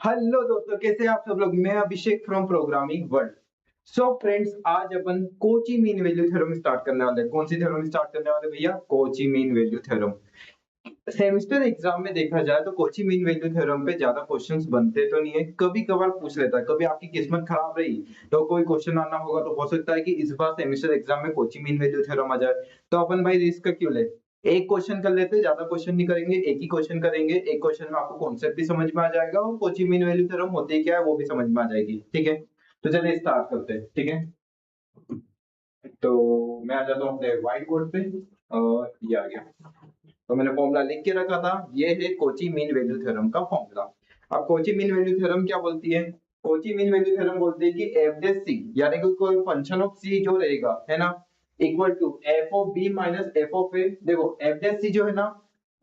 Hello दोस्तों, कैसे हैं आप सब लोग। मैं Abhishek from programming world. So friends, आज अपन Cauchy mean value theorem start करने वाले हैं। कौन सी थ्योरम स्टार्ट करने वाले भैया? Kochi mean value theorem. Semester exam में देखा जाए तो कोची मीन वैल्यू थ्योरम पे ज्यादा क्वेश्चंस बनते तो नहीं है, कभी कभार पूछ लेता है। कभी आपकी किस्मत खराब रही तो कोई क्वेश्चन आना होगा, तो हो सकता है कि इस बार सेमेस्टर एग्जाम में कोची मीन वैल्यू थ्योरम आ जाए। तो अपन भाई रिस्क क्यों ले, एक क्वेश्चन कर लेते हैं, ज्यादा क्वेश्चन नहीं करेंगे, एक ही क्वेश्चन करेंगे। एक क्वेश्चन में आपको कॉन्सेप्ट भी समझ में आ जाएगा और कोची मीन वैल्यू थ्योरम होते क्या है वो भी समझ में आ जाएगी। ठीक है, तो चलिए स्टार्ट करते हैं। ठीक है, तो मैं आ जाता हूँ अपने व्हाइट बोर्ड पे और ये आ गया। तो मैंने फॉर्मूला लिख के रखा था, ये है कोची मीन वैल्यू थ्योरम का फॉर्मूला। अब कोची मीन वैल्यू थ्योरम क्या बोलती है? कोची मीन वैल्यू थ्योरम बोलती है कि एफ डेश सी, यानी कि कोई फंक्शन ऑफ सी जो रहेगा, है ना, equal to f of b minus f of a. देखो एफ डेश सी जो है ना,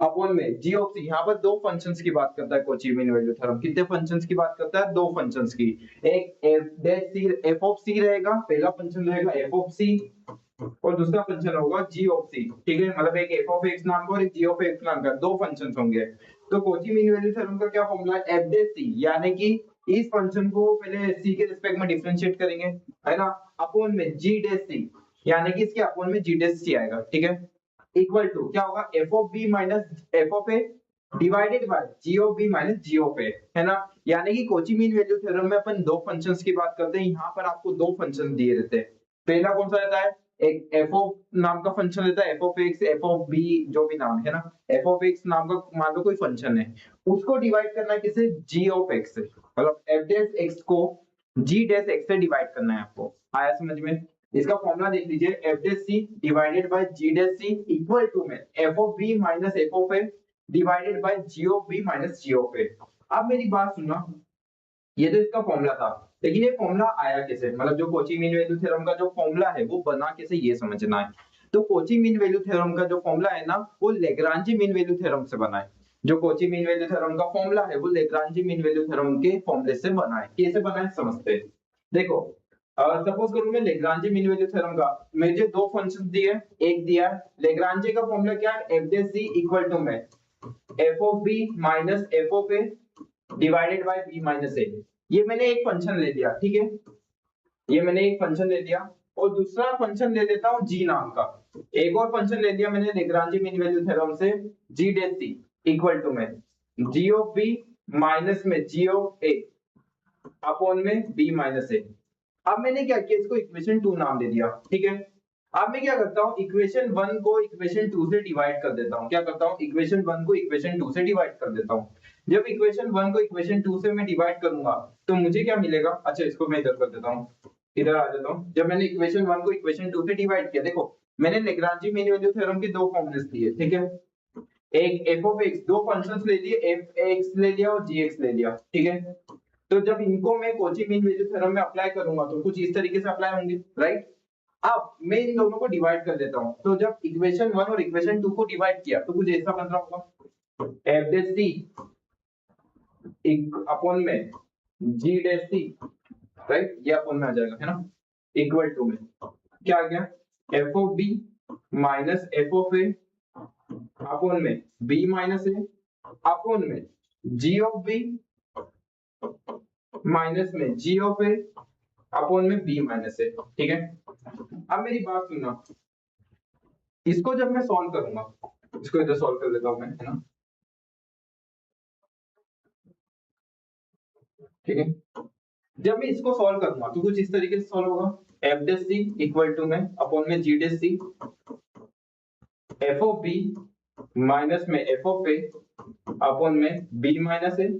अपॉन में जी ऑफ सी। यहाँ पर दो फंक्शंस की बात करता है कोची मीन वैल्यू थ्योरम। कितने फंक्शंस की बात करता है? दो फंक्शंस की। एक f dash c, f of c रहेगा, पहला फंक्शन रहेगा एफ ऑफ सी, और दूसरा फंक्शन होगा जी ऑफ सी। ठीक है, मतलब एक एफ ऑफ एक्स नाम का और एक जी ऑफ एक्स नाम का, दो फंक्शंस होंगे। तो कोची मीन वैल्यू थ्योरम का क्या फॉर्मूला है? एफ डैश सी, यानी कि इस फंक्शन को पहले सी के रिस्पेक्ट में डिफरेंशिएट करेंगे, है ना, अपॉन में जी डैश सी, यानी कि इसके अपॉन में जी डैश सी आएगा। ठीक है, इक्वल टू क्या होगा? F of b minus f of a divided by g of b minus ji of a, है ना। यानी कि कोची मीन वैल्यू थ्योरम में अपन दो फंक्शंस की बात करते हैं। यहाँ पर आपको दो फंक्शन दिए रहते हैं। पहला कौन सा रहता है? एक एफ ऑफ नाम का फंक्शन रहता है, f of x, f of b, जो भी नाम है ना, एफ ऑफ एक्स नाम का मान लो कोई फंक्शन है, उसको डिवाइड करना है किसे? जी ऑफ एक्स से। मतलब एफ डैश एक्स को जी डैश एक्स से डिवाइड करना है आपको। आया समझ में? इसका फॉर्मूला देख लीजिए, f dash c divided by g dash c equal to में f of b minus f of a divided by g of b minus ji of a. अब मेरी बात सुनना, ये तो इसका फॉर्मूला था, लेकिन ये फॉर्मूला आया कैसे? मतलब जो कोची मीन वैल्यू थ्योरम का जो फॉर्मूला है वो बना कैसे, ये समझना है। तो कोची मीन वैल्यू थ्योरम का जो फॉर्मूला है ना, वो लेग्रांजी मीन वैल्यू थ्योरम से बना है। जो कोची मीन वैल्यू थ्योरम का फॉर्मूला है वो लेग्रांजी मीन वैल्यू थ्योरम के फॉर्मूले से बना है। कैसे बना है समझते हैं। देखो, सपोज करूं मैं लेग्रांजी मीन वैल्यू थ्योरम का, मुझे दो फंक्शंस दिए, एक दिया है लेग्रांजी का फॉर्मूला क्या है? F dash c equal to में f of b minus f of a divided by b minus a. ये मैंने एक फंक्शन ले लिया, ठीक है, ये मैंने एक फंक्शन ले लिया, और दूसरा फंक्शन ले लेता हूं जी नाम का। एक और फंक्शन ले लिया मैंने लेग्रांजी मीन वैल्यू थ्योरम से, जी डैश सी इक्वल टू में जी ऑफ बी माइनस में जी ऑफ ए अपॉन में बी माइनस ए। अब मैंने क्या किया, इसको इक्वेशन 2 नाम दे दिया। ठीक है, अब मैं क्या करता हूँ, इक्वेशन 1 को इक्वेशन 2 से डिवाइड कर देता हूँ। क्या करता हूँ? इक्वेशन 1 को इक्वेशन 2 से डिवाइड कर देता हूँ। जब इक्वेशन 1 को इक्वेशन 2 से मैं डिवाइड करूंगा तो मुझे क्या मिलेगा? अच्छा, इसको मैं इधर कर देता हूँ, इधर आ जाता हूँ। जब मैंने इक्वेशन 1 को इक्वेशन 2 से डिवाइड किया, देखो मैंने लेग्रांजी मीन वैल्यू थ्योरम के दो फॉर्मूले दिए, ठीक है, एक एफ ऑफ एक्स, दो फंक्शंस ले लिए, एफ एक्स ले लिया और जी एक्स ले लिया। ठीक है, तो जब इनको मैं कोची मीन वैल्यू थ्योरम में अप्लाई करूंगा तो कुछ इस तरीके से अप्लाई होंगे, राइट। अब मैं इन दोनों को डिवाइड कर देता हूं, तो जब इक्वेशन 1 और इक्वेशन 2 को डिवाइड किया तो कुछ ऐसा बन रहा होगा, एफ डैश सी अपॉन में जी डैश सी, राइट, ये अपॉन में आ जाएगा, है ना, इक्वल टू में क्या आ गया? F of b minus f of a upon में बी माइनस ए अपॉन में जी ऑफ बी माइनस में जी ऑफ ए अपॉन में बी माइनस ए। ठीक है, अब मेरी बात सुनना, इसको जब मैं सॉल्व करूंगा, इसको इधर सॉल्व कर लेता हूं मैं, है ना, ठीक है। जब मैं इसको सॉल्व करूंगा तो कुछ इस तरीके से सॉल्व होगा, f dash c equal to में अपॉन में g dash c f of b minus में एफ ऑफ ए अपॉन में बी माइनस ए।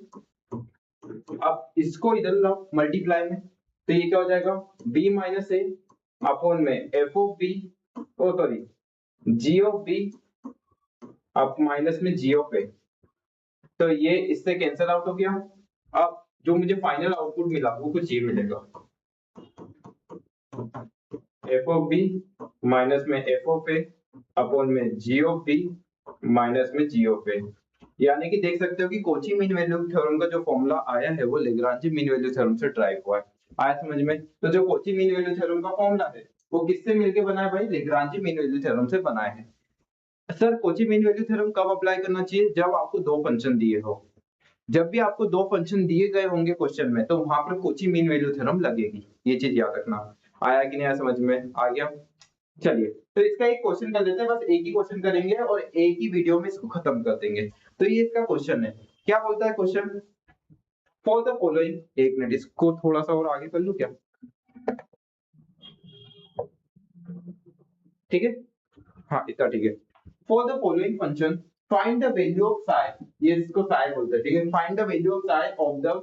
अब इसको इधर लाओ मल्टीप्लाई में, तो ये क्या हो जाएगा? बी माइनस ए अपॉन में f of b, oh sorry, g of b अब माइनस में जी ऑफ ए। तो ये इससे कैंसिल आउट हो गया। अब जो मुझे फाइनल आउटपुट मिला वो कुछ ये मिलेगा, एफ ऑफ बी माइनस में एफ ऑफ ए अपॉन में जी ऑफ बी माइनस में जी ऑफ ए। यानी कि देख सकते हो कि कोची मीन वैल्यू थ्योरम का जो फॉर्मूला आया है वो लेग्रांजी मीन वैल्यू थ्योरम से ड्राइव हुआ है। आया समझ में? तो जो कोची मीन वैल्यू थ्योरम का फॉर्मूला है वो किससे मिलके बना है भाई? लेग्रांजी मीन वैल्यू थ्योरम से बना है। Sir Kochi mean value theorem कब अप्लाई करना चाहिए? जब आपको दो फंक्शन दिए हो, जब भी आपको दो फंक्शन दिए गए होंगे क्वेश्चन में तो वहां पर कोची मीन वैल्यू थ्योरम लगेगी, ये चीज याद रखना। आया कि नहीं आया समझ में? आ गया। चलिए तो इसका एक क्वेश्चन कर देते हैं, बस एक ही क्वेश्चन करेंगे और एक ही वीडियो में इसको खत्म कर देंगे। तो ये इसका क्वेश्चन है, क्या बोलता है क्वेश्चन? फॉर द फॉलोइंग, एक मिनट इसको थोड़ा सा और आगे कर लूं क्या? ठीक है, हाँ इतना ठीक है। For the following function find the value of xi, ये इसको साइ बोलते हैं, ठीक है। Find the value of xi of the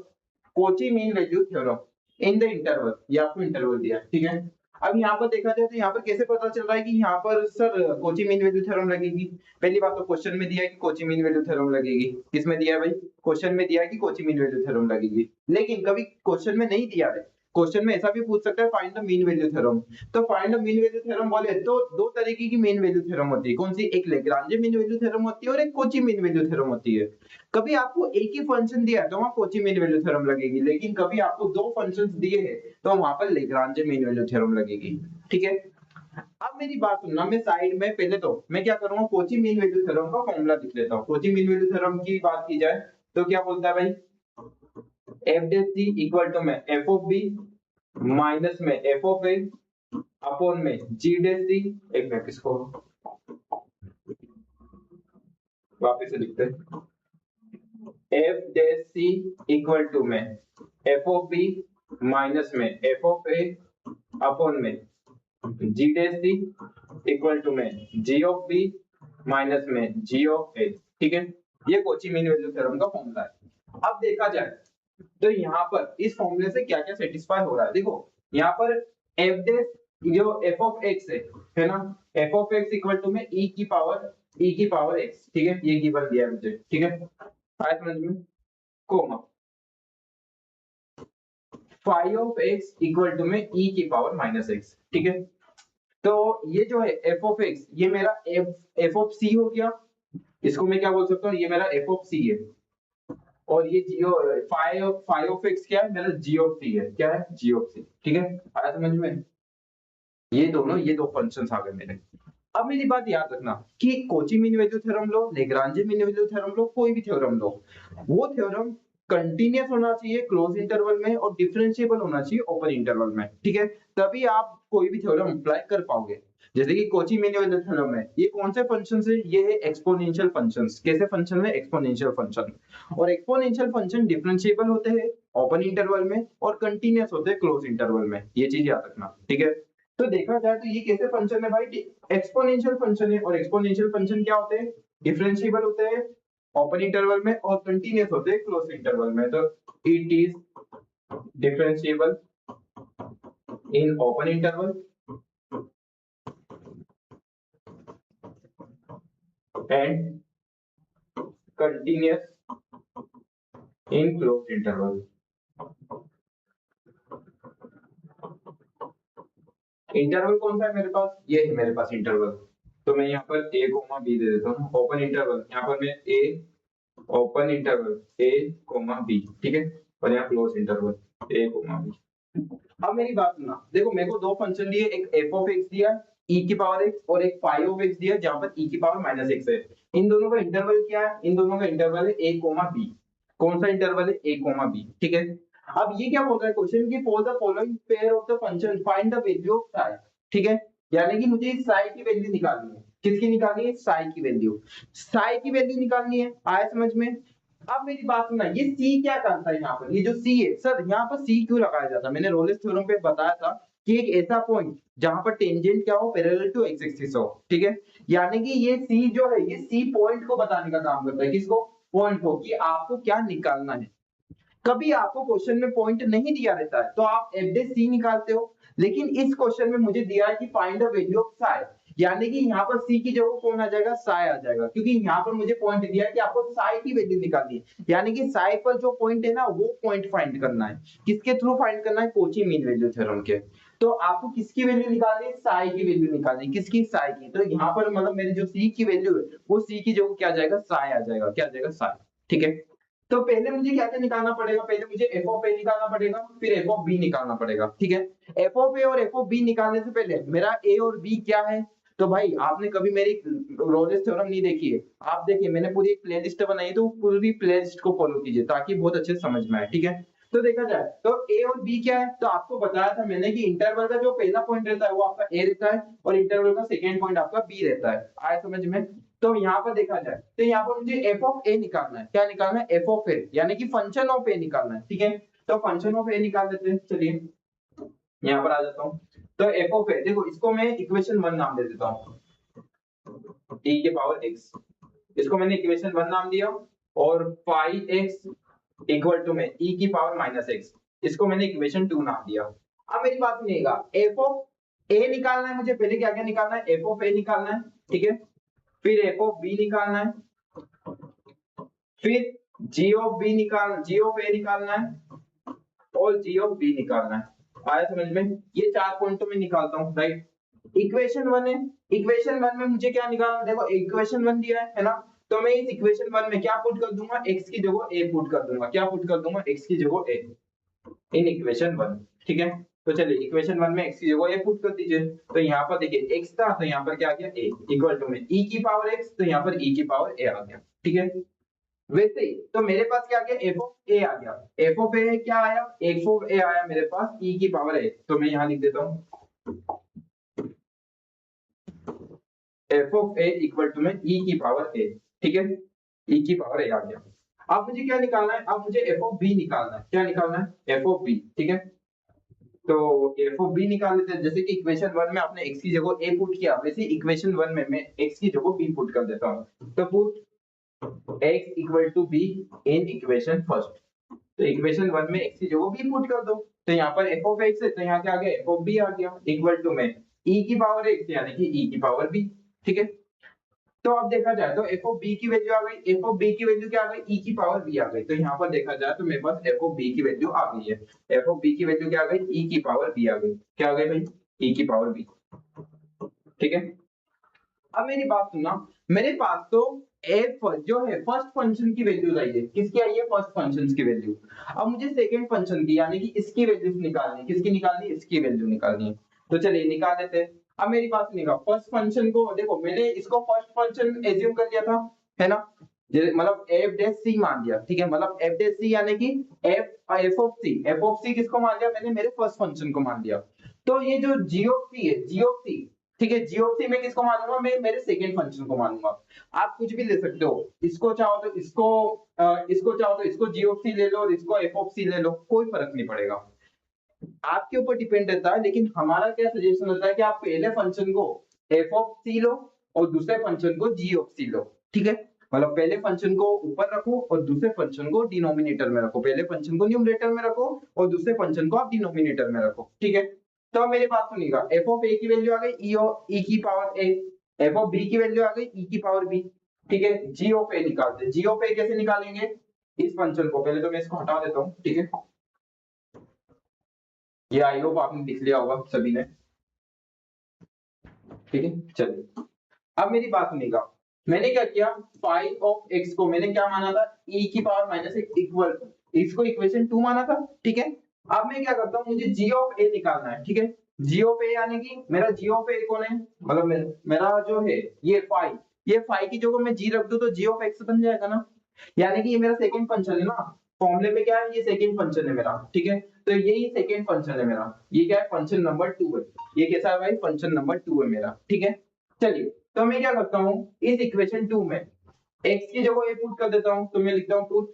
Cauchy mean value theorem in the interval, ये आपको इंटरवल दिया है, ठीक है। अब यहाँ पर देखा जाए तो यहाँ पर कैसे पता चल रहा है कि यहाँ पर sir Kochi mean value theorem लगेगी? पहली बात तो क्वेश्चन में दिया है कि कोची मीन वैल्यू थ्योरम लगेगी। किसमें दिया है भाई? क्वेश्चन में दिया है कि कोची मीन वैल्यू थ्योरम लगेगी। लेकिन कभी क्वेश्चन में नहीं दिया है, क्वेश्चन में ऐसा भी पूछ सकता है find the mean value theorem. तो find the mean value theorem बोले तो दो तरीके की मीन वैल्यू थ्योरम होती है। कौन सी? एक लैग्रांज मीन वैल्यू थ्योरम होती है और एक कोची मीन वैल्यू थ्योरम होती है। कभी आपको एक ही फंक्शन दिया है तो वहां कोची मीन वैल्यू थ्योरम लगेगी, लेकिन कभी आपको दो फंक्शंस दिए हैं तो वहां पर लैग्रांज मीन वैल्यू थ्योरम लगेगी, ठीक है। अब मेरी बात सुनना, मैं साइड में पहले तो मैं क्या करूंगा, कोची मीन वैल्यू थ्योरम का फॉर्मूला लिख लेता हूं। कोची मीन वैल्यू थ्योरम की बात की जाए तो क्या बोलता है भाई? F dash c equal to में एफ ऑफ बी माइनस में एफ ऑफ ए अपॉन में जी डैश सी। एक मिनट इसको वापस से लिखते हैं। F dash c equal to में एफ ऑफ बी माइनस में एफ ऑफ ए अपॉन में g dash c equal to में जी ऑफ बी माइनस में जी ऑफ ए, ठीक है। ये कोची मीन वैल्यू थ्योरम का फॉर्मूला है। अब देखा जाए तो यहाँ पर इस फॉर्मूले से क्या क्या सेटिस्फाई हो रहा है, देखो यहाँ पर एफ डैश जो एफ ऑफ एक्स है ना, f of x equal to में ई की पावर एक्स, ठीक है। ये गिवन दिया है मुझे, ठीक है। आया समझ में? Comma phi of x equal to में ई की पावर माइनस एक्स, ठीक है। तो ये जो है एफ ऑफ एक्स, ये मेरा एफ ऑफ सी हो गया। इसको मैं क्या बोल सकता हूँ, ये मेरा एफ ऑफ सी है। और ये जियो फाई ऑफ एक्स क्या है? मेरा जी ऑफ सी है। क्या है? जी ऑफ सी, ठीक है। आया समझ में? ये दो फंक्शंस आ गए मेरे। अब मेरी बात याद रखना कि कोची मीन वैल्यू थ्योरम लो, लेग्रांजे मीन वैल्यू थ्योरम लो, कोई भी थ्योरम लो, वो थ्योरम कंटीन्यूअस होना चाहिए क्लोज इंटरवल में और डिफरेंशिएबल होना चाहिए ओपन इंटरवल में, ठीक है। तभी आप कोई भी थ्योरम अप्लाई कर पाओगे। जैसे कि कोची मीन वैल्यू थ्योरम है, ये कौन से फंक्शन है? ये है एक्सपोनेंशियल फंक्शंस। कैसे फंक्शन है? Exponential function. और एक्सपोनेंशियल फंक्शन डिफरेंशिएबल होते हैं ओपन इंटरवल में और कंटीन्यूअस होते हैं क्लोज इंटरवल में, ये चीज याद रखना, ठीक है। तो देखा जाए तो ये कैसे फंक्शन है भाई? एक्सपोनेंशियल फंक्शन है। और एक्सपोनेंशियल फंक्शन क्या होते हैं? डिफरेंशिएबल होते हैं ओपन इंटरवल में और कंटीन्यूअस होते हैं क्लोज इंटरवल में। तो it is differentiable in open interval and continuous in close interval. Interval कौन सा है मेरे पास? ये है मेरे पास इंटरवल। तो मैं यहाँ पर a कोमा बी दे देता हूँ। ओपन इंटरवल, यहाँ पर मैं a open interval a comma b, ठीक है। और यहाँ close interval a comma b। अब मेरी बात सुनना, देखो मेरे को दो फंक्शन दिए, एक f ऑफ x दिया e की पावर x और एक फाई ऑफ x दिया जहाँ पर e की पावर माइनस x है। इन दोनों का इंटरवल क्या है? इन दोनों का इंटरवल है a कोमा b। कौन सा इंटरवल है? a कोमा b, ठीक है। अब ये क्या बोल रहा है क्वेश्चन की for the following pair of the function find the value of xi, ठीक है। यानी कि मुझे इस साइ की वैल्यू निकालनी है। किसकी निकालनी है? साइ की वैल्यू। साइ की वैल्यू निकालनी है। आया समझ में? अब मेरी बात सुनना, ये c क्या करता है यहाँ पर? ये जो c है सर, यहाँ पर c क्यों लगाया जाता है? मैंने रोलेस थ्योरम पे बताया था कि एक ऐसा पॉइंट जहां पर टेंजेंट क्या हो? पैरेलल टू एक्स एक्सिस हो, ठीक है। यानी कि ये c जो है, ये c पॉइंट को बताने का काम करता है। किसको? पॉइंट को, कि आपको क्या निकालना है। कभी आपको क्वेश्चन में पॉइंट नहीं दिया रहता है तो आप एफ डैश सी निकालते हो, लेकिन इस क्वेश्चन में मुझे दिया है कि फाइंड द वैल्यू ऑफ साइ, यानी कि यहाँ पर सी की जगह कौन आ जाएगा? साइ आ जाएगा, क्योंकि यहाँ पर मुझे पॉइंट दिया है कि आपको साइ की वैल्यू निकालनी है। यानी कि साइ पर जो पॉइंट है ना, वो पॉइंट फाइंड करना है। किसके थ्रू फाइंड करना है? कोची मीन वैल्यू थ्योरम के। तो आपको किसकी वैल्यू निकालनी है? साइ की वैल्यू निकालनी है। किसकी? साइ की। तो यहाँ पर मतलब मेरी जो सी की वैल्यू है, वो सी की जगह क्या आ जाएगा? साइ आ जाएगा। क्या आ जाएगा? साइ, ठीक है। तो पहले मुझे क्या क्या निकालना पड़ेगा? पहले मुझे एफ ऑफ ए निकालना पड़ेगा, फिर एफ ऑफ बी निकालना पड़ेगा, ठीक है। एफ ऑफ ए और एफ ऑफ बी निकालने से पहले मेरा ए और बी क्या है? तो भाई आपने कभी मेरी रोलेस थ्योरम नहीं देखी है, आप देखिए मैंने पूरी एक प्लेलिस्ट बनाई है, तो पूरी प्लेलिस्ट को फॉलो कीजिए ताकि बहुत अच्छे से समझ में आए, ठीक है। तो देखा जाए तो ए और बी क्या है, तो आपको बताया था मैंने कि इंटरवल का जो पहला पॉइंट रहता है वो आपका ए रहता है और इंटरवल का सेकंड पॉइंट आपका बी रहता है। आया समझ में? तो यहाँ पर देखा जाए तो यहाँ पर मुझे एफ ऑफ ए निकालना है। क्या निकालना है? एफ ऑफ ए, यानी कि फंक्शन ऑफ ए निकालना है, ठीक है। तो फंक्शन ऑफ ए निकाल देते हैं, चलिए यहाँ पर आ जाता हूँ। तो एफ ऑफ ए, देखो इसको मैं इक्वेशन 1 नाम दे देता हूँ, e के पावर x, इसको मैंने इक्वेशन 1 नाम दिया। और फाई x इक्वल टू में e की पावर माइनस x, इसको मैंने इक्वेशन 2 नाम दिया। अब मेरी बात सुनिएगा, f ऑफ a निकालना है मुझे, पहले क्या क्या निकालना है? f ऑफ a निकालना है, ठीक है। फिर f ऑफ b निकालना है, फिर g ऑफ a निकालना है और g ऑफ b निकालना है। आया समझ में? ये 4 पॉइंट तो मैं निकालता हूँ, राइट। इक्वेशन 1 है, इक्वेशन 1 में मुझे क्या निकालना? देखो इक्वेशन 1 दिया है ना, तो मैं इस इक्वेशन 1 में क्या पुट कर दूंगा? x की जगह a पुट कर दूंगा। क्या पुट कर दूंगा? x की जगह a इन इक्वेशन 1, ठीक है। तो चलिए इक्वेशन 1 में x की जगह a पुट कर दीजिए। तो यहाँ पर देखिए x था, तो यहाँ पर क्या आ गया? a इक्वल टू में e की पावर x, तो यहाँ पर e की पावर a आ गया, ठीक है। वैसे ही तो मेरे पास क्या आ गया? f ऑफ a आ गया। f ऑफ a क्या आया? f ऑफ a आया मेरे पास e की पावर a, तो मैं यहाँ लिख देता हूँ f of a equal to में e की पावर a, ठीक है। e की पावर a आ गया। अब मुझे क्या निकालना है? अब मुझे f ऑफ b निकालना है। क्या निकालना है? f ऑफ b, ठीक है। तो f ऑफ b निकाल लेते हैं। जैसे कि इक्वेशन 1 में आपने x की जगह a पुट किया, वैसे इक्वेशन 1 में मैं x की जगह b पुट कर देता हूँ। तो put x equal to b in equation first. तो इक्वेशन 1 में x की जगह b पुट कर दो। तो यहाँ पर f ऑफ x है, तो यहाँ क्या आ गया? f ऑफ b आ गया इक्वल टू में e की पावर x, यानी कि e की पावर b, ठीक है। तो अब देखा जाए तो f ऑफ b की वैल्यू आ गई। f ऑफ b की वैल्यू क्या आ गई? e की पावर b आ गई। तो यहाँ पर देखा जाए तो मेरे पास f ऑफ b की वैल्यू आ गई है। f ऑफ b की वैल्यू क्या आ गई? e की पावर b आ गई। क्या आ गई भाई? e की पावर b, ठीक है। अब मेरी बात सुनना, मेरे पास तो f जो है फर्स्ट फंक्शन की वैल्यू आई है। किसकी आई है? फर्स्ट फंक्शन की वैल्यू। अब मुझे सेकंड फंक्शन की, यानी कि इसकी वैल्यू निकालनी है। किसकी निकालनी है? इसकी वैल्यू निकालनी है। तो चलिए निकाल लेते हैं। अब मेरी बात सुनिएगा, फर्स्ट फंक्शन को देखो, मैंने इसको फर्स्ट फंक्शन एज्यूम कर लिया था, है ना। मतलब एफ डैश सी मान लिया, ठीक है। मतलब एफ डैश सी यानी कि एफ ऑफ सी किसको मान लिया मैंने? मेरे फर्स्ट फंक्शन को मान लिया। तो ये जो जी ऑफ सी है, जी ऑफ सी, ठीक है, जी ऑफ सी में किसको मानूंगा? मैं मेरे सेकंड फंक्शन को मानूंगा। आप कुछ भी ले सकते हो, इसको चाहो तो इसको चाहो तो इसको जी ऑफ सी ले लो और इसको एफ ऑफ सी ले लो, कोई फर्क नहीं पड़ेगा, आपके ऊपर डिपेंड रहता है। लेकिन हमारा क्या सजेशन होता है कि आप पहले फंक्शन को एफ ऑफ सी लो और दूसरे फंक्शन को जी ऑफ सी लो, ठीक है। मतलब पहले फंक्शन को ऊपर रखो और दूसरे फंक्शन को डिनोमिनेटर में रखो। पहले फंक्शन को न्यूमरेटर में रखो और दूसरे फंक्शन को आप डिनोमिनेटर में रखो, ठीक है। तो मेरी बात सुनिएगा, एफ ऑफ ए की वैल्यू आ गई ई की power a, f of B की वैल्यू आ गई ई की पावर बी, ठीक है। जी ऑफ ए निकालते हैं। जी ऑफ ए कैसे निकालेंगे? इस फंक्शन को, पहले तो मैं इसको हटा देता हूँ, ठीक है। ये आई होप आपने लिख लिया होगा सभी ने, ठीक है। चलिए अब मेरी बात सुनिएगा, मैंने क्या किया? फाइव ऑफ एक्स को मैंने क्या माना था? e की पावर माइनस एक इक्वल, इसको इक्वेशन 2 माना था, ठीक है। अब मैं क्या करता हूँ, मुझे g ऑफ a निकालना है, ठीक है। g ऑफ a यानी कि मेरा g ऑफ a कौन है? मतलब मेरा जो है ये फाइव, ये फाइव की जगह मैं g रख दूं तो g ऑफ x बन जाएगा ना। यानी कि ये मेरा सेकंड फंक्शन है ना, फॉर्मूले में क्या है? ये सेकंड फंक्शन है मेरा, ठीक है। तो यही सेकंड फंक्शन है मेरा, ये क्या है? फंक्शन नंबर 2 है। ये कैसा है भाई? फंक्शन नंबर 2 है मेरा, ठीक है। चलिए तो मैं क्या करता हूँ, इस इक्वेशन 2 में x की जगह a पुट कर देता हूँ। तो मैं लिखता हूँ put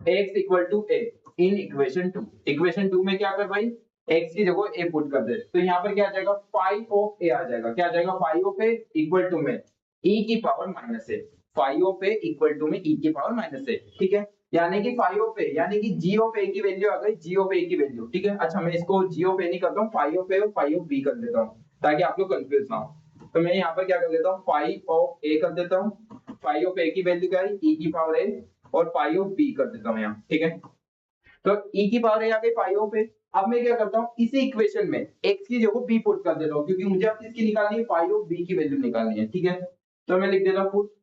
x equal to a in equation 2। Equation 2 में क्या कर भाई? x की जगह a पुट कर दे। तो यहाँ पर क्या आ जाएगा? फाइव ऑफ a आ जाएगा। क्या आ जाएगा? Five of a equal to में e की power minus a। Five of a equal to में e की पावर माइनस a, ठीक है। यानी कि फाइव ऑफ a यानी कि g ऑफ a की वैल्यू आ गई, g ऑफ a की वैल्यू, ठीक है। अच्छा मैं इसको g ऑफ a नहीं करता हूँ, फाइव ऑफ a और फाइव ऑफ b कर देता हूँ ताकि आप लोग कंफ्यूज ना हो। तो मैं यहाँ पर क्या कर देता हूँ? फाइव ऑफ a कर देता हूँ। फाइव ऑफ a की वैल्यू क्या है? e की पावर a और फाइव ऑफ b कर देता हूँ यहाँ, ठीक है। तो e की पावर a आ गई फाइव ऑफ a। अब मैं क्या करता हूँ, इसी इक्वेशन में x की जगह b पुट कर देता हूँ, क्योंकि मुझे अब किसकी निकालनी है? फाइव ऑफ b की वैल्यू निकालनी है, ठीक है। तो मैं लिख देता हूँ put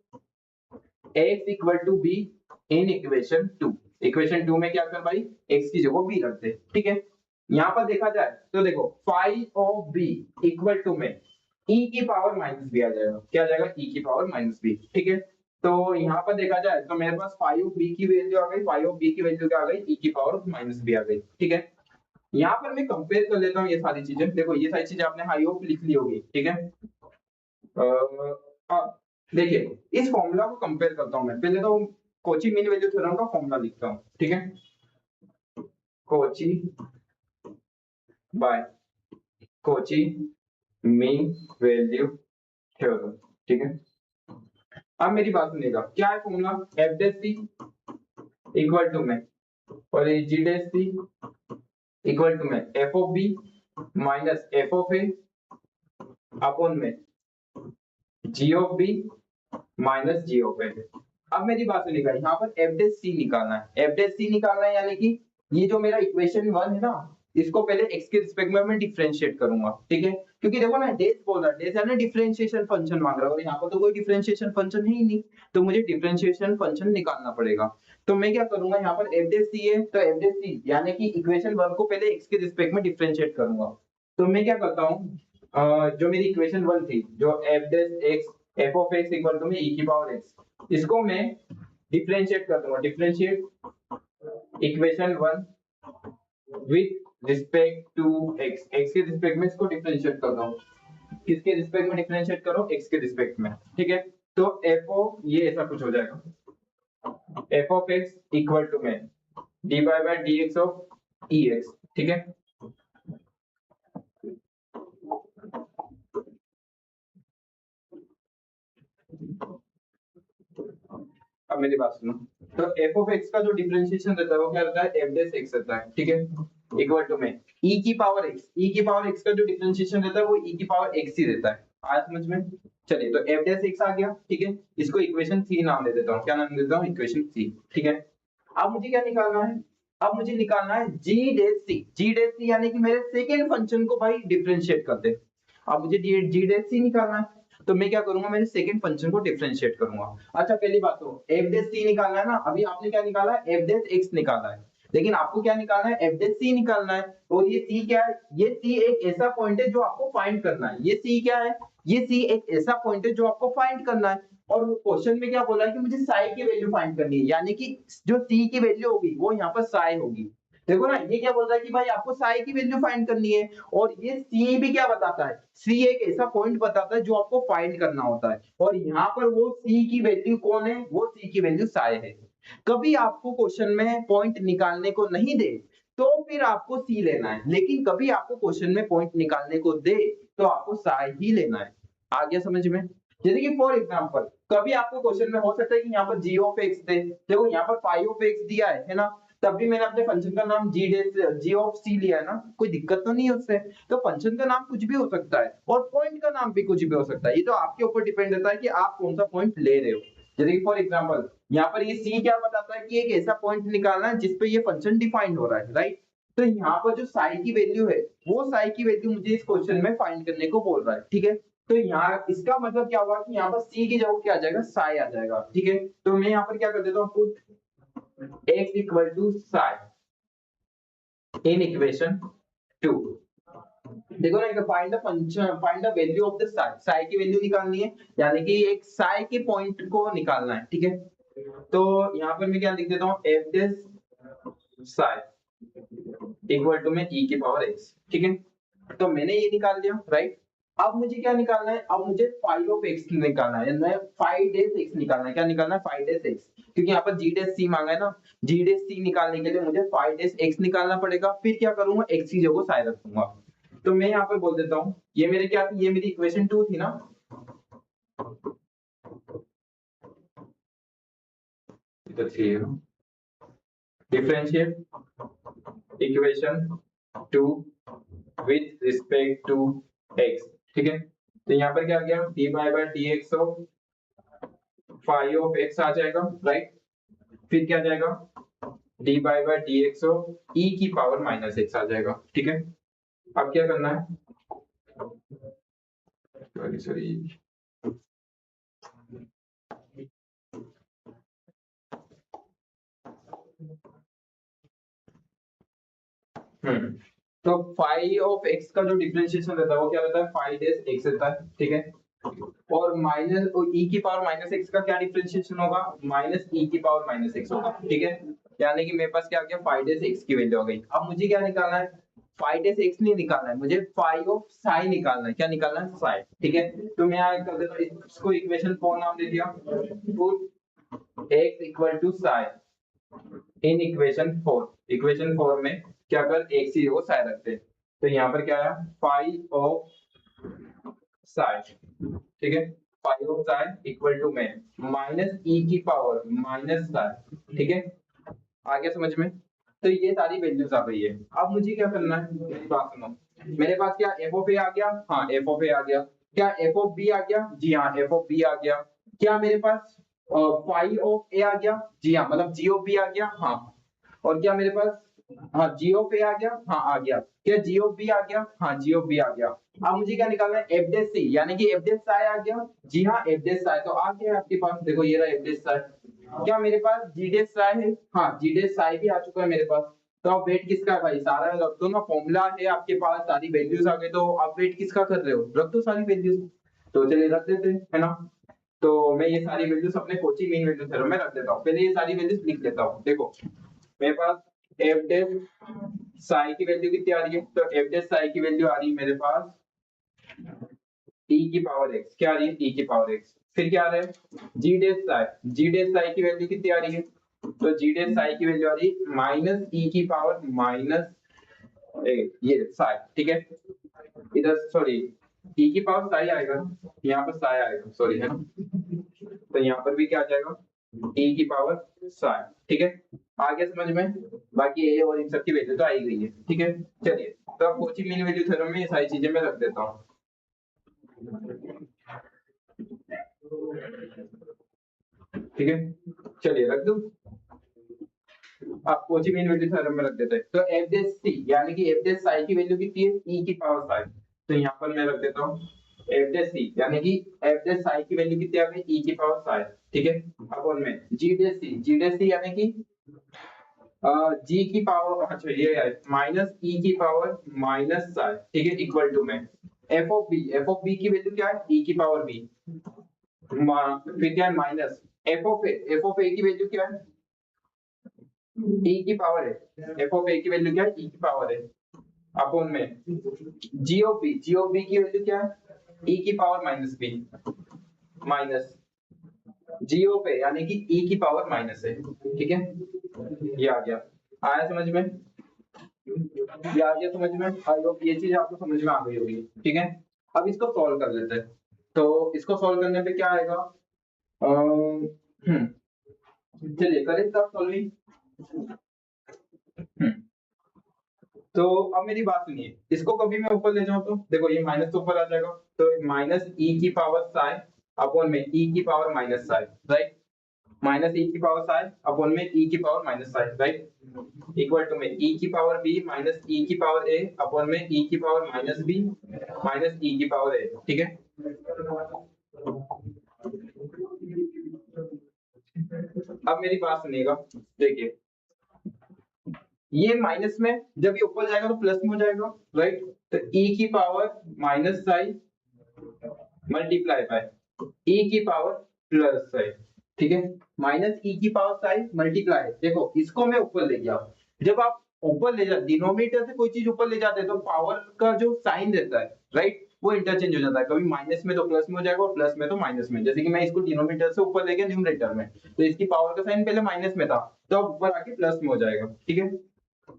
x equal to b in equation 2। Equation 2 में क्या कर भाई? x की जगह b रखते, ठीक है। यहाँ पर देखा जाए तो देखो five of b equal to में e की पावर माइनस बी आ जाएगा। क्या आ जाएगा? e की पावर माइनस बी। ठीक है, तो यहाँ पर देखा जाए तो मेरे पास फाइव ऑफ बी की वैल्यू आ गई, फाइव ऑफ बी की वैल्यू क्या आ गई? e की पावर माइनस बी आ गई। ठीक है, यहाँ पर मैं कंपेयर कर लेता हूँ ये सारी चीजें। देखो ये सारी चीजें आपने हाई ऑफ लिख ली होगी। ठीक है, अब देखिए इस फॉर्मूला को कंपेयर करता हूँ मैं। पहले तो कोची मीन वैल्यू थ्योरम का फॉर्मूला लिखता हूँ। ठीक है, Cauchy by Cauchy mean value theorem. ठीक है, अब मेरी बात सुनिएगा, क्या है formula? F dash c equal to में और ये g dash c equal to में f of b minus f of a upon में जी of b minus ji of a. अब मेरी बात सुनिएगा, यहाँ पर एफ डैश सी निकालना है। एफ डैश सी निकालना है यानी कि ये जो मेरा इक्वेशन वन है ना, इसको पहले x के रिस्पेक्ट में मैं डिफरेंशिएट करूंगा। ठीक है, क्योंकि देखो ना डेज बोल रहा है, डेज यानी डिफरेंशिएशन फंक्शन मांग रहा है और यहाँ पर तो कोई डिफरेंशिएशन फंक्शन है ही नहीं, तो मुझे डिफरेंशिएशन फंक्शन निकालना पड़ेगा। तो मैं क्या करूंगा, यहाँ पर एफ डैश सी है तो एफ डैश सी यानी कि इक्वेशन वन को पहले x के रिस्पेक्ट में डिफरेंशिएट करूंगा। तो मैं क्या करता हूँ, जो मेरी इक्वेशन वन थी, जो f dash x f of x equal to में e की पावर x, इसको मैं डिफरेंशिएट कर दूंगा। Differentiate equation one with respect to x, x के रिस्पेक्ट में इसको डिफरेंशिएट कर रहा हूँ। किसके रिस्पेक्ट में डिफरेंशिएट करो? x के रिस्पेक्ट में। ठीक है, तो f ऑफ ये ऐसा कुछ हो जाएगा, f of x equal to में dy by dx of ex। ठीक है, अब मेरी बात सुनो, तो f ऑफ x का जो डिफरेंशिएशन रहता है वो क्या रहता है? f डैश x रहता है। ठीक है, इक्वल टू में e की पावर x, e की पावर x का जो डिफरेंशिएशन रहता है वो e की पावर x ही रहता है। आया समझ में? चलिए, तो f डैश x आ गया। ठीक है, इसको इक्वेशन 3 नाम दे देता हूँ। क्या नाम देता हूँ? इक्वेशन 3। ठीक है, अब मुझे क्या निकालना है? अब मुझे निकालना है g dash c। g dash c यानी कि मेरे सेकंड फंक्शन को भाई डिफरेंशिएट कर दे। अब मुझे g डैश c निकालना है, तो मैं क्या करूंगा, मेरे सेकंड फंक्शन को डिफरेंशिएट करूंगा। अच्छा पहली बात तो f डैश c निकालना है ना, अभी आपने क्या निकाला है? f डैश x निकाला है, लेकिन आपको क्या निकालना है? f डैश c निकालना है। और ये c क्या है? ये c एक ऐसा पॉइंट है जो आपको फाइंड करना है। ये c क्या है? ये c एक ऐसा पॉइंट है जो आपको फाइंड करना है। और क्वेश्चन में क्या बोला है कि मुझे साई की वैल्यू फाइंड करनी है, यानी कि जो c की वैल्यू होगी वो यहाँ पर साई होगी। देखो ना, ये क्या बोल रहा है कि भाई आपको साई की वैल्यू फाइंड करनी है। और ये सी भी क्या बताता है? सी एक ऐसा पॉइंट बताता है जो आपको फाइंड करना होता है, और यहाँ पर वो सी की वैल्यू कौन है? वो सी की वैल्यू साई है। कभी आपको क्वेश्चन में पॉइंट निकालने को नहीं दे तो फिर आपको सी लेना है, लेकिन कभी आपको क्वेश्चन में पॉइंट निकालने को दे तो आपको साई ही लेना है। आ गया समझ में? जैसे कि फॉर एग्जांपल कभी आपको क्वेश्चन में हो सकता है कि यहाँ पर g ऑफ x दे, देखो यहाँ पर फाइव ऑफ x दिया है ना, तब भी मैंने अपने फंक्शन का नाम जी ऑफ सी लिया है ना, कोई दिक्कत तो नहीं है उससे। तो फंक्शन का नाम कुछ भी हो सकता है और पॉइंट का नाम भी कुछ भी हो सकता है, ये तो आपके ऊपर डिपेंड रहता है कि आप कौन सा पॉइंट ले रहे हो। जैसे कि फॉर एग्जांपल यहाँ पर ये सी क्या बताता है कि एक ऐसा पॉइंट निकालना है जिसपे ये फंक्शन डिफाइंड हो रहा है, राइट? तो यहाँ पर जो साई की वैल्यू है, वो साई की वैल्यू मुझे इस क्वेश्चन में फाइंड करने को बोल रहा है। ठीक है, तो यहाँ इसका मतलब क्या हुआ कि यहाँ पर सी की जगह क्या आ जाएगा? साई आ जाएगा। ठीक है, तो मैं यहाँ पर क्या कर देता हूँ, put x equal to psi in equation 2। देखो ना, find the function, find the value of the psi, psi की वैल्यू निकालनी है, यानी कि एक साई के पॉइंट को निकालना है। ठीक है, तो यहाँ पर मैं क्या लिख देता हूँ, f dash psi equal to में e की पावर x। ठीक है, तो मैंने ये निकाल लिया, राइट? अब मुझे क्या निकालना है? अब मुझे फाइव ऑफ x निकालना है, मैं फाइव डैश x निकालना है। क्या निकालना है? फाइव डैश x, क्योंकि यहाँ पर g डैश c मांगा है ना। g डैश c निकालने के लिए मुझे फाइव डैश x निकालना पड़ेगा। फिर क्या करूंगा, x की जगह साई रखूंगा। तो मैं यहाँ पर बोल देता हूँ, ये मेरे क्या थी? ये मेरी इक्वेशन 2 थी ना, इधर थी differentiate equation 2 with respect to x। ठीक है, तो यहाँ पर क्या आ गया? dy by dx of five of x आ जाएगा, राइट? फिर क्या आ जाएगा? dy by dx of e की पावर माइनस x आ जाएगा। ठीक है, अब क्या करना है? सॉरी सॉरी, तो फाई ऑफ एक्स का जो डिफरेंशिएशन रहता है वो क्या रहता है, फाई डेज एक्स रहता है, ठीक है। और माइनस ई की पावर माइनस एक्स का क्या डिफरेंशिएशन होगा, माइनस ई की पावर माइनस एक्स होगा, ठीक है। यानी कि मेरे पास क्या आ गया, फाई डेज एक्स की वैल्यू आ गई। अब मुझे क्या निकालना है, फाई डेज एक्स नहीं निकालना है, मुझे फाई ऑफ साई निकालना है। क्या निकालना है, साई, ठीक है। तो मैं यहाँ कर देता हूँ, इसको इक्वेशन 4 नाम दे दिया, put x equal to psi in equation 4 में क्या कर, x ही हो साई रखते। तो यहाँ पर क्या आया, फाई ऑफ साई, ठीक है। Phi of psi equal to में माइनस ई की पावर माइनस साई, ठीक है। आ गया समझ में। तो ये सारी वैल्यूज आ गई है। अब मुझे क्या करना है, मेरी बात सुनो। मेरे पास क्या एफ ऑफ ए आ गया, हाँ एफ ऑफ ए आ गया। क्या एफ ऑफ बी आ गया, जी हाँ एफ ऑफ बी आ गया। क्या मेरे पास फाई ऑफ ए आ गया, जी हाँ, मतलब जी ऑफ बी आ गया, हाँ। और क्या मेरे पास, हाँ जी ऑफ ए आ गया, हाँ आ गया। क्या जी ऑफ बी आ गया, हाँ जी ऑफ बी आ गया। अब मुझे क्या निकालना है, एफ डेश सी, यानी कि एफ डेश साई आ गया, जी हाँ एफ डेश साई तो आ गया आपके पास, देखो ये रहा एफ डेश साई। क्या मेरे पास जी डेश साई है, हाँ जी डेश साई भी आ चुका है मेरे पास। तो अब वेट किसका है भाई, सारा रख दो ना, फॉर्मूला है आपके पास, सारी वैल्यूज आ गई, तो अब वेट किसका कर रहे हो, रख दो सारी वैल्यूज। तो चलिए रख देते हैं, है ना। तो मैं ये सारी वैल्यूज अपने कोची मीन वैल्यू थ्योरम में रख देता हूँ। पहले ये सारी वैल्यूज लिख लेता हूँ। देखो मेरे पास एफ डेश साई की वैल्यू कितनी आ रही है, तो एफ डेश साई की वैल्यू आ रही है मेरे पास e की पावर x, क्या आ रही है e की पावर x। फिर क्या आ रहा है जी डेश साई की वैल्यू कितनी आ रही है, तो जी डेश साई की वैल्यू आ रही है माइनस e की पावर माइनस ये साई, ठीक है। इधर सॉरी e की पावर साई आएगा, यहाँ पर साई आएगा, सॉरी है ना। तो यहाँ पर भी क्या आ जाएगा, e की पावर साई, ठीक है। आ गया समझ में। बाकी ये और इन सब की वैल्यू तो आई गई है, ठीक है। चलिए तो अब कोची मीन वैल्यू थ्योरम में ये सारी चीजें मैं रख देता हूँ, ठीक है। चलिए रख दो। आप कोची मीन वैल्यू थ्योरम में रख देते हैं। तो एफ डेश सी यानी कि एफ डेश साई की वैल्यू कितनी है, e की पावर साई। तो यहाँ पर मैं रख देता हूँ एफ डेश सी यानी कि एफ डेश साई की वैल्यू कितनी आ गई, e की पावर साई, ठीक है। अब उनमें जी डेश सी यानी कि जी की पावर, अच्छा ये है माइनस ई की पावर माइनस साई, ठीक है, इक्वल टू में एफ ऑफ बी की वैल्यू क्या है, e की पावर बी, फिर क्या है माइनस एफ ऑफ ए की वैल्यू क्या है, e की पावर है, एफ ऑफ ए की वैल्यू क्या है, e की पावर है, अपॉन में जी ऑफ बी की वैल्यू क्या है, e की power minus B, minus ji of A यानी कि e की पावर माइनस है, ठीक है। ये आ गया, आया समझ में, ये आ गया समझ में। आई होप ये चीज आपको समझ में आ गई होगी, ठीक है। अब इसको सॉल्व कर लेते हैं। तो इसको सॉल्व करने पे क्या आएगा, चलिए करें तब सॉल्विंग। तो अब मेरी बात सुनिए, इसको कभी मैं ऊपर ले जाऊं तो देखो ये माइनस तो ऊपर आ जाएगा, तो माइनस ई की पावर साई अपॉन में ई की power minus psi, right. Minus ई की पावर साई अपॉन में ई की power minus psi, right. Equal to में ई की पावर बी माइनस ई की पावर ए अपॉन में ई की पावर माइनस बी माइनस ई की पावर ए, ठीक है। अब मेरी बात सुनिएगा, देखिए ये माइनस में जब ये ऊपर जाएगा तो प्लस में हो जाएगा, राइट। तो e की power minus Sai multiply by e की पावर प्लस साई, ठीक है। माइनस e की पावर साई मल्टीप्लाई, देखो इसको मैं ऊपर ले गया। जब आप ऊपर ले जाते, डिनोमिनेटर से कोई चीज ऊपर ले जाते हैं तो पावर का जो साइन रहता है, राइट, वो इंटरचेंज हो जाता है। कभी माइनस में तो प्लस में हो जाएगा और प्लस में तो माइनस में। जैसे कि मैं इसको डिनोमिनेटर से ऊपर ले गया न्यूमरेटर में, तो इसकी पावर का साइन पहले माइनस में था, तो अब ऊपर आके प्लस में हो जाएगा, ठीक है।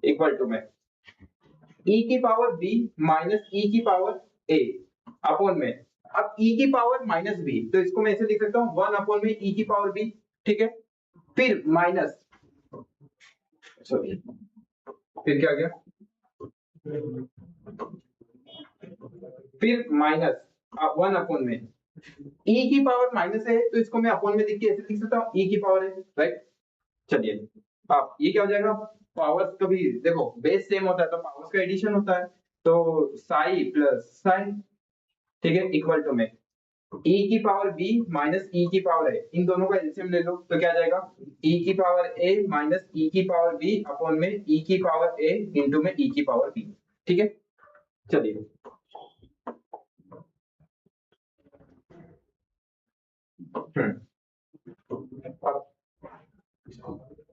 इक्वल टू में e की पावर b माइनस e की पावर a अपॉन में, अब e की पावर माइनस b तो इसको मैं ऐसे लिख सकता हूँ 1 अपॉन में e की पावर b, ठीक है। फिर माइनस, सॉरी फिर क्या गया, फिर माइनस 1 अपॉन में e की पावर माइनस है तो इसको मैं अपॉन में लिख के ऐसे लिख सकता हूँ e की पावर है, राइट। चलिए अब ये क्या हो जाएगा, पावर्स कभी देखो बेस सेम होता है तो पावर्स का एडिशन होता है, तो साई प्लस साई, ठीक है, इक्वल टू में e की पावर b माइनस e की पावर a, इन दोनों का एलसीएम ले लो तो क्या आ जाएगा, e की पावर a माइनस e की पावर b अपॉन में e की पावर a इंटू में e की पावर b, ठीक है, चलिए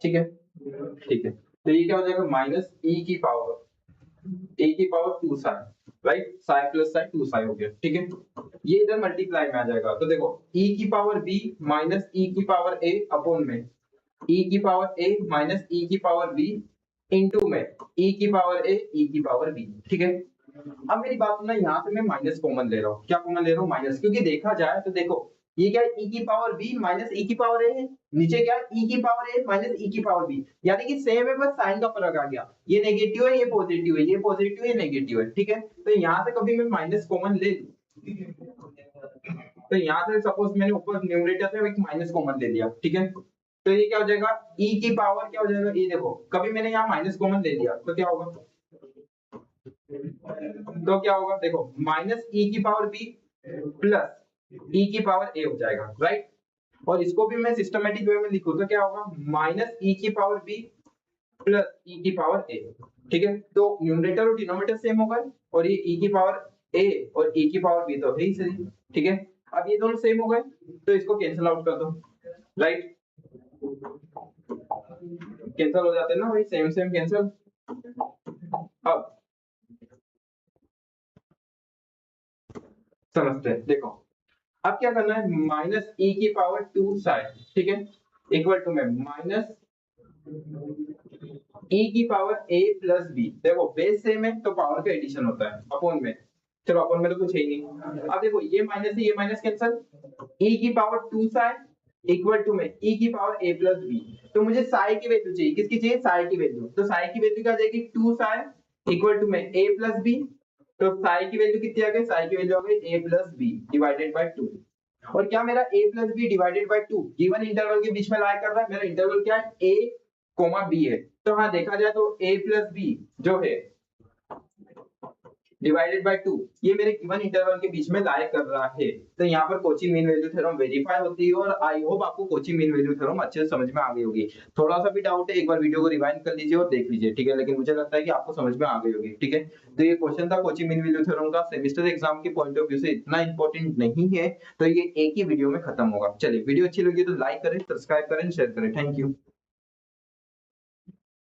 ठीक है ठीक है। तो ये क्या हो जाएगा माइनस e की पावर 2 साइन, राइट, साइ प्लस साइ 2 साइ हो गया, ठीक है। ये इधर मल्टीप्लाई में आ जाएगा, तो देखो e की पावर b माइनस e की पावर a अपॉन में e की पावर a माइनस e की पावर b इनटू में e की पावर a e की पावर b, ठीक है। अब मेरी बात सुनना, यहाँ से मैं माइनस कॉमन ले रहा हूँ। क्या कॉमन ले रहा हूँ? माइनस, क्योंकि देखा जाए तो देखो ये क्या है, e की पावर b माइनस e की पावर a है, नीचे क्या है e की पावर a माइनस e की पावर b, यानी कि सेम है, बस साइन का फर्क आ गया। ये नेगेटिव है, ये पॉजिटिव है, ये पॉजिटिव है, नेगेटिव है, ठीक है। तो यहाँ से कभी मैं माइनस कॉमन ले लूं, तो यहाँ से सपोज मैंने ऊपर न्यूमरेटर से एक माइनस कॉमन ले लिया, ठीक है। तो ये क्या हो जाएगा, e की पावर क्या हो जाएगा, ये देखो कभी मैंने यहाँ माइनस कॉमन ले लिया तो क्या होगा, तो क्या होगा देखो माइनस e की पावर b प्लस e की पावर a हो जाएगा, राइट। और इसको भी मैं सिस्टमैटिक वे में लिखूं तो क्या होगा, माइनस e की पावर b प्लस e की पावर a, ठीक है। तो न्यूमरेटर और डिनोमिनेटर सेम हो गए, और ये e की पावर a और e की पावर b तो है ही सही, ठीक है। अब ये दोनों सेम हो गए तो इसको कैंसिल आउट कर दो, राइट, कैंसिल हो जाते हैं ना भाई, सेम सेम कैंसिल। अब समझते हैं, देखो अब क्या करना है, माइनस e की पावर 2 साइन, ठीक है, इक्वल टू में माइनस e की पावर a प्लस b, देखो बेस सेम है तो पावर का एडिशन होता है, अपॉन में, चलो अपॉन में तो कुछ है ही नहीं। अब देखो ये माइनस से ये माइनस कैंसिल, e की पावर 2 साइन इक्वल टू में e की पावर a प्लस b, तो मुझे साई की वैल्यू चाहिए, किसकी चाहिए, साई की वैल्यू। तो साई की वैल्यू क्या आ जाएगी, 2 साइन इक्वल टू में a प्लस b, तो साई की वैल्यू कितनी आ गई, साई की वैल्यू आ गई a plus b divided by 2। और क्या मेरा a plus b divided by 2 given interval के बीच में लाई कर रहा है, मेरा इंटरवल क्या है, a कोमा b है। तो हाँ देखा जाए तो a प्लस b जो है डिवाइडेड बाय 2 ये मेरे गिवन इंटरवल के बीच में लाई कर रहा है। तो यहाँ पर Kochi mean value theorem verify होती है, और आई होप आपको कोची मीन वैल्यू थ्योरम अच्छे से समझ में आ गई होगी। थोड़ा सा भी डाउट है एक बार वीडियो को रिवाइंड कर लीजिए और देख लीजिए, ठीक है, लेकिन मुझे लगता है कि आपको समझ में आ गई होगी, ठीक है। तो ये क्वेश्चन था कोची मीन वैल्यू थ्योरम का, सेमेस्टर एग्जाम के पॉइंट ऑफ व्यू से इतना इंपॉर्टेंट नहीं है, तो ये एक ही वीडियो में खत्म होगा। चलिए वीडियो अच्छी लगी तो लाइक करें, सब्सक्राइब करें, शेयर करें, थैंक यू।